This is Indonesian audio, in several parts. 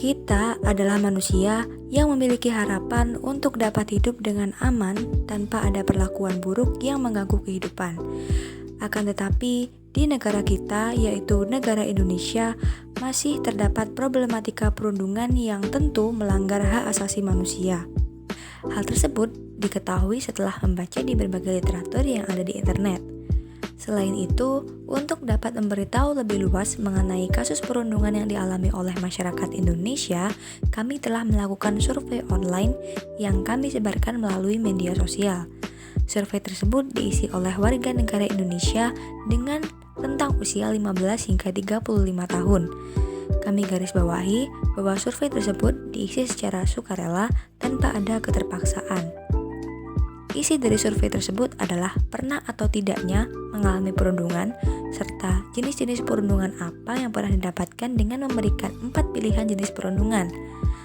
Kita adalah manusia yang memiliki harapan untuk dapat hidup dengan aman tanpa ada perlakuan buruk yang mengganggu kehidupan. Akan tetapi, di negara kita, yaitu negara Indonesia, masih terdapat problematika perundungan yang tentu melanggar hak asasi manusia. Hal tersebut diketahui setelah membaca di berbagai literatur yang ada di internet. Selain itu, untuk dapat memberitahu lebih luas mengenai kasus perundungan yang dialami oleh masyarakat Indonesia, kami telah melakukan survei online yang kami sebarkan melalui media sosial. Survei tersebut diisi oleh warga negara Indonesia dengan rentang usia 15 hingga 35 tahun. Kami garis bawahi bahwa survei tersebut diisi secara sukarela tanpa ada keterpaksaan. Isi dari survei tersebut adalah pernah atau tidaknya mengalami perundungan, serta jenis-jenis perundungan apa yang pernah didapatkan dengan memberikan 4 pilihan jenis perundungan.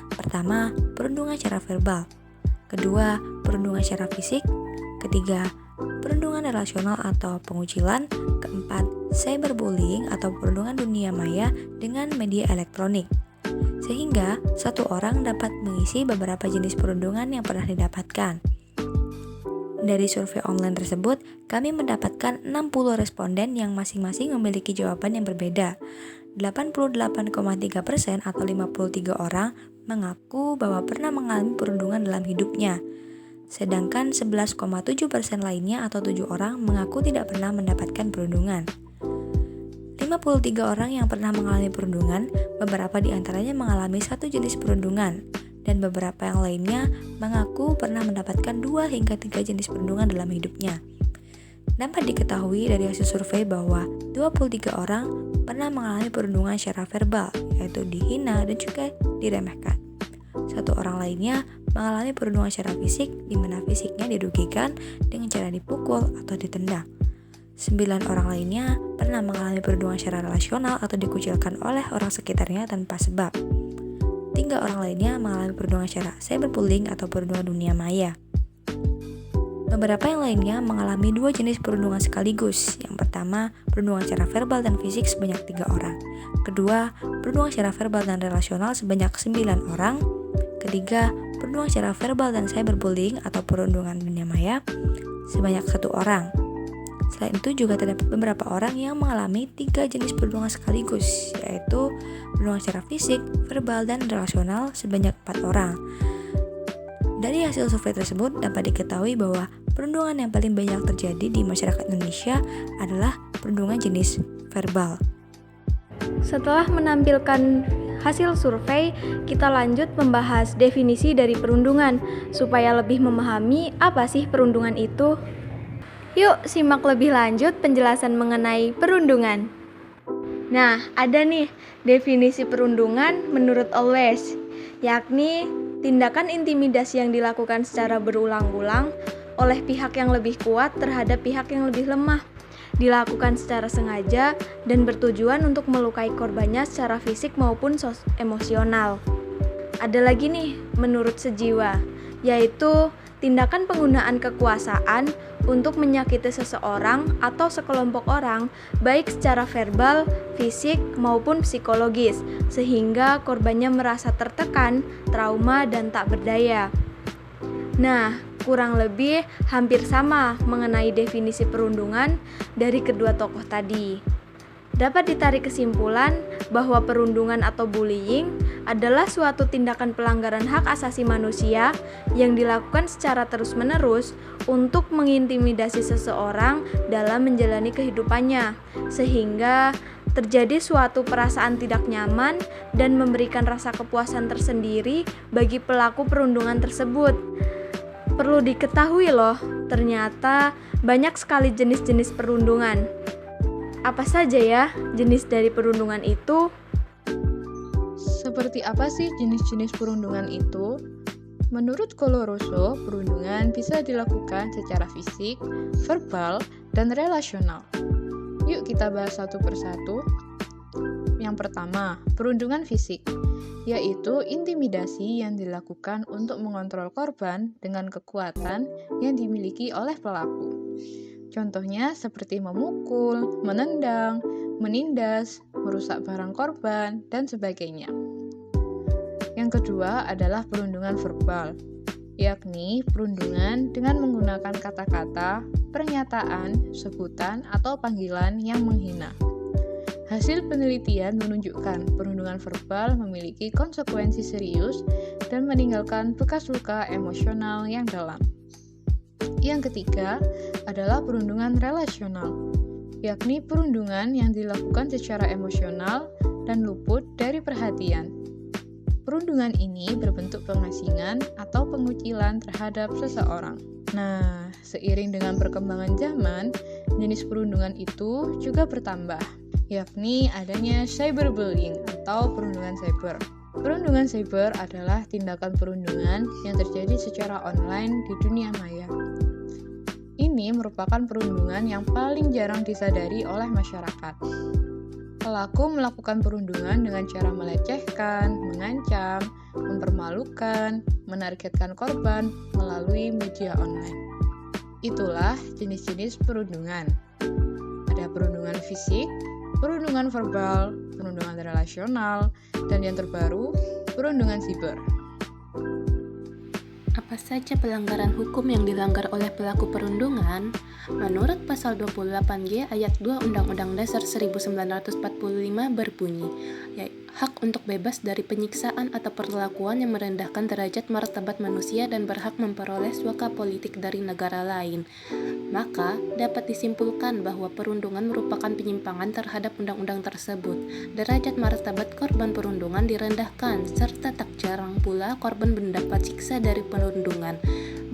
Pertama, perundungan secara verbal. Kedua, perundungan secara fisik. Ketiga, perundungan relasional atau pengucilan. Keempat, cyberbullying atau perundungan dunia maya dengan media elektronik. Sehingga satu orang dapat mengisi beberapa jenis perundungan yang pernah didapatkan. Dari survei online tersebut, kami mendapatkan 60 responden yang masing-masing memiliki jawaban yang berbeda. 88,3% atau 53 orang mengaku bahwa pernah mengalami perundungan dalam hidupnya. Sedangkan 11,7% lainnya atau 7 orang mengaku tidak pernah mendapatkan perundungan. 53 orang yang pernah mengalami perundungan, beberapa di antaranya mengalami satu jenis perundungan, dan beberapa yang lainnya mengaku pernah mendapatkan 2 hingga 3 jenis perundungan dalam hidupnya. Dapat diketahui dari hasil survei bahwa 23 orang pernah mengalami perundungan secara verbal, yaitu dihina dan juga diremehkan. Satu orang lainnya mengalami perundungan secara fisik, di mana fisiknya dirugikan dengan cara dipukul atau ditendang. 9 orang lainnya pernah mengalami perundungan secara relasional atau dikucilkan oleh orang sekitarnya tanpa sebab. 3 orang lainnya mengalami perundungan secara cyberbullying atau perundungan dunia maya. Beberapa yang lainnya mengalami 2 jenis perundungan sekaligus. Yang pertama, perundungan secara verbal dan fisik sebanyak 3 orang. Kedua, perundungan secara verbal dan relasional sebanyak 9 orang. Ketiga, perundungan secara verbal dan cyberbullying atau perundungan dunia maya sebanyak 1 orang. Selain itu juga terdapat beberapa orang yang mengalami 3 jenis perundungan sekaligus, yaitu perundungan secara fisik, verbal, dan relasional sebanyak 4 orang. Dari hasil survei tersebut dapat diketahui bahwa perundungan yang paling banyak terjadi di masyarakat Indonesia adalah perundungan jenis verbal. Setelah menampilkan hasil survei, kita lanjut membahas definisi dari perundungan supaya lebih memahami apa sih perundungan itu. Yuk simak lebih lanjut penjelasan mengenai perundungan. Nah, ada nih definisi perundungan menurut Always, yakni tindakan intimidasi yang dilakukan secara berulang-ulang oleh pihak yang lebih kuat terhadap pihak yang lebih lemah, dilakukan secara sengaja dan bertujuan untuk melukai korbannya secara fisik maupun emosional. Ada lagi nih menurut Sejiwa, yaitu tindakan penggunaan kekuasaan untuk menyakiti seseorang atau sekelompok orang, baik secara verbal, fisik, maupun psikologis, sehingga korbannya merasa tertekan, trauma, dan tak berdaya. Nah, kurang lebih hampir sama mengenai definisi perundungan dari kedua tokoh tadi. Dapat ditarik kesimpulan bahwa perundungan atau bullying adalah suatu tindakan pelanggaran hak asasi manusia yang dilakukan secara terus-menerus untuk mengintimidasi seseorang dalam menjalani kehidupannya, sehingga terjadi suatu perasaan tidak nyaman dan memberikan rasa kepuasan tersendiri bagi pelaku perundungan tersebut. Perlu diketahui loh, ternyata banyak sekali jenis-jenis perundungan. Apa saja ya jenis dari perundungan itu? Seperti apa sih jenis-jenis perundungan itu? Menurut Coloroso, perundungan bisa dilakukan secara fisik, verbal, dan relasional. Yuk kita bahas satu persatu. Yang pertama, perundungan fisik, yaitu intimidasi yang dilakukan untuk mengontrol korban dengan kekuatan yang dimiliki oleh pelaku. Contohnya seperti memukul, menendang, menindas, merusak barang korban, dan sebagainya. Yang kedua adalah perundungan verbal, yakni perundungan dengan menggunakan kata-kata, pernyataan, sebutan, atau panggilan yang menghina. Hasil penelitian menunjukkan perundungan verbal memiliki konsekuensi serius dan meninggalkan bekas luka emosional yang dalam. Yang ketiga adalah perundungan relasional, yakni perundungan yang dilakukan secara emosional dan luput dari perhatian. Perundungan ini berbentuk pengasingan atau pengucilan terhadap seseorang. Nah, seiring dengan perkembangan zaman, jenis perundungan itu juga bertambah, yakni adanya cyberbullying atau perundungan cyber. Perundungan cyber adalah tindakan perundungan yang terjadi secara online di dunia maya. Ini merupakan perundungan yang paling jarang disadari oleh masyarakat. Pelaku melakukan perundungan dengan cara melecehkan, mengancam, mempermalukan, menargetkan korban melalui media online. Itulah jenis-jenis perundungan. Ada perundungan fisik, perundungan verbal, perundungan relasional, dan yang terbaru, perundungan siber. Apa saja pelanggaran hukum yang dilanggar oleh pelaku perundungan? Menurut pasal 28G ayat 2 Undang-Undang Dasar 1945 berbunyi, hak untuk bebas dari penyiksaan atau perlakuan yang merendahkan derajat martabat manusia dan berhak memperoleh suaka politik dari negara lain. Maka, dapat disimpulkan bahwa perundungan merupakan penyimpangan terhadap undang-undang tersebut. Derajat martabat korban perundungan direndahkan, serta tak jarang pula korban mendapat siksa dari perundungan.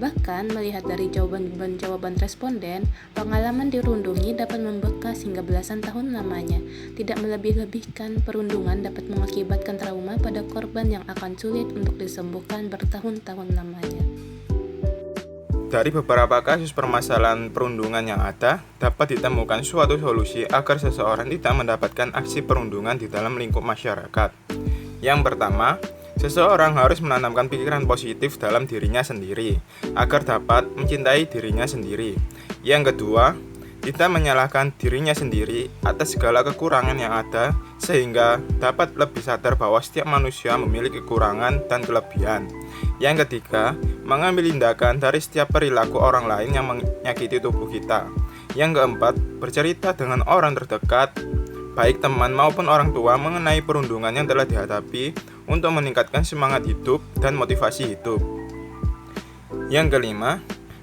Bahkan, melihat dari jawaban responden, pengalaman dirundungi dapat membekas hingga belasan tahun lamanya. Tidak melebih-lebihkan, perundungan dapat mengakibatkan trauma pada korban yang akan sulit untuk disembuhkan bertahun-tahun lamanya. Dari beberapa kasus permasalahan perundungan yang ada, dapat ditemukan suatu solusi agar seseorang tidak mendapatkan aksi perundungan di dalam lingkup masyarakat. Yang pertama, seseorang harus menanamkan pikiran positif dalam dirinya sendiri, agar dapat mencintai dirinya sendiri. Yang kedua, tidak menyalahkan dirinya sendiri atas segala kekurangan yang ada, sehingga dapat lebih sadar bahwa setiap manusia memiliki kekurangan dan kelebihan. Yang ketiga, mengambil tindakan dari setiap perilaku orang lain yang menyakiti tubuh kita. Yang keempat, bercerita dengan orang terdekat, baik teman maupun orang tua, mengenai perundungan yang telah dihadapi untuk meningkatkan semangat hidup dan motivasi hidup. Yang kelima,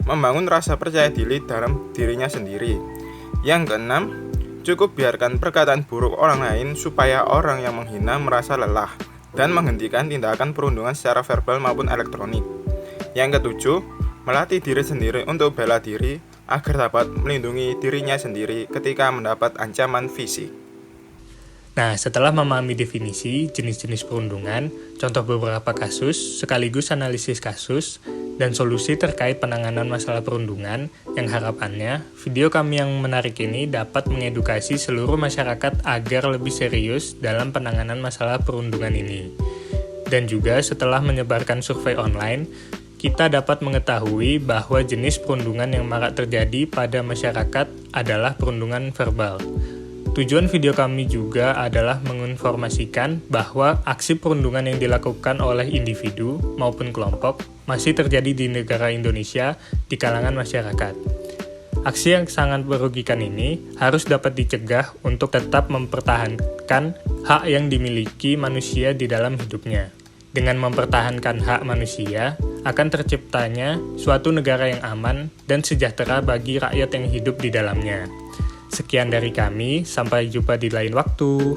membangun rasa percaya diri dalam dirinya sendiri. Yang keenam, cukup biarkan perkataan buruk orang lain supaya orang yang menghina merasa lelah dan menghentikan tindakan perundungan secara verbal maupun elektronik. Yang ketujuh, melatih diri sendiri untuk bela diri agar dapat melindungi dirinya sendiri ketika mendapat ancaman fisik. Nah, setelah memahami definisi jenis-jenis perundungan, contoh beberapa kasus, sekaligus analisis kasus, dan solusi terkait penanganan masalah perundungan, yang harapannya video kami yang menarik ini dapat mengedukasi seluruh masyarakat agar lebih serius dalam penanganan masalah perundungan ini. Dan juga setelah menyebarkan survei online, kita dapat mengetahui bahwa jenis perundungan yang marak terjadi pada masyarakat adalah perundungan verbal. Tujuan video kami juga adalah menginformasikan bahwa aksi perundungan yang dilakukan oleh individu maupun kelompok masih terjadi di negara Indonesia di kalangan masyarakat. Aksi yang sangat merugikan ini harus dapat dicegah untuk tetap mempertahankan hak yang dimiliki manusia di dalam hidupnya. Dengan mempertahankan hak manusia, akan terciptanya suatu negara yang aman dan sejahtera bagi rakyat yang hidup di dalamnya. Sekian dari kami, sampai jumpa di lain waktu.